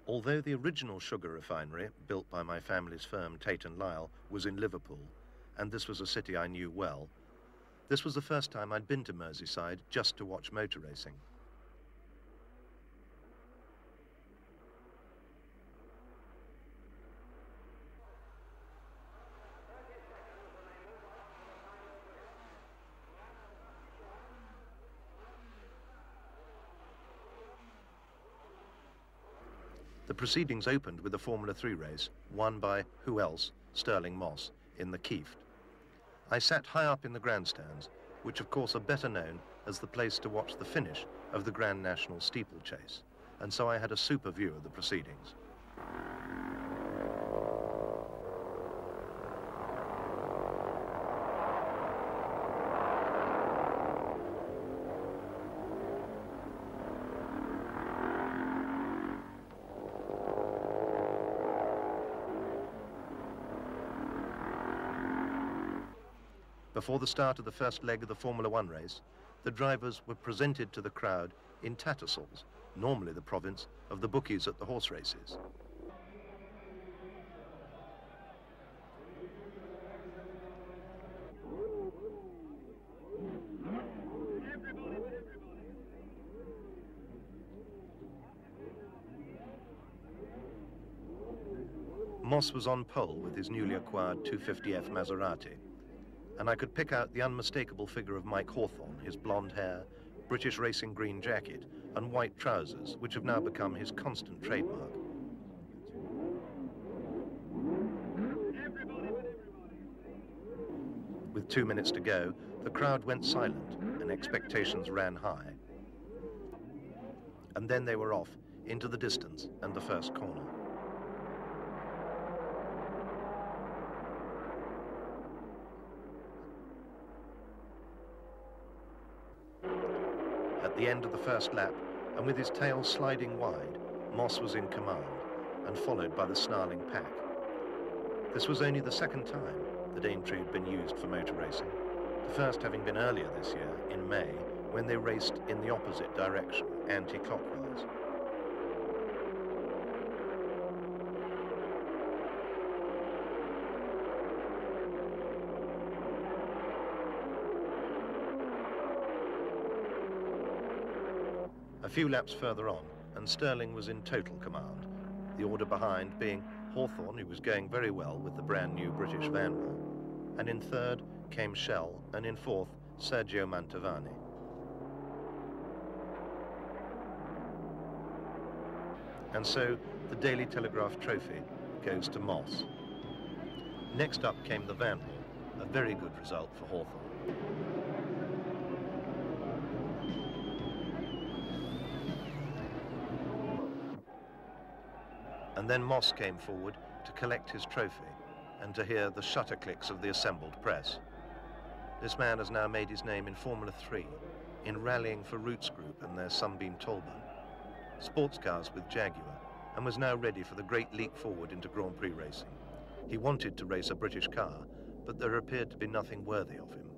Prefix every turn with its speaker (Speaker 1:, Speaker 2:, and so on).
Speaker 1: Although the original sugar refinery, built by my family's firm Tate & Lyle, was in Liverpool, and this was a city I knew well, this was the first time I'd been to Merseyside just to watch motor racing. The proceedings opened with a Formula 3 race, won by, who else, Stirling Moss, in the Kieft. I sat high up in the grandstands, which of course are better known as the place to watch the finish of the Grand National steeplechase, and so I had a super view of the proceedings. Before the start of the first leg of the Formula 1 race, the drivers were presented to the crowd in tattersalls, normally the province of the bookies at the horse races. Moss was on pole with his newly acquired 250F Maserati, and I could pick out the unmistakable figure of Mike Hawthorne, his blonde hair, British racing green jacket, and white trousers, which have now become his constant trademark. With 2 minutes to go, the crowd went silent and expectations ran high. And then they were off into the distance and the first corner. At the end of the first lap, and with his tail sliding wide, Moss was in command and followed by the snarling pack. This was only the second time the Daintree had been used for motor racing, the first having been earlier this year, in May, when they raced in the opposite direction, anti-clockwise. A few laps further on, and Stirling was in total command, the order behind being Hawthorne, who was going very well with the brand new British Vanwall, and in third came Shell, and in fourth, Sergio Mantovani. And so the Daily Telegraph trophy goes to Moss. Next up came the Vanwall, a very good result for Hawthorne. And then Moss came forward to collect his trophy and to hear the shutter clicks of the assembled press. This man has now made his name in Formula 3, in rallying for Roots Group and their Sunbeam Tolban, sports cars with Jaguar, and was now ready for the great leap forward into Grand Prix racing. He wanted to race a British car, but there appeared to be nothing worthy of him.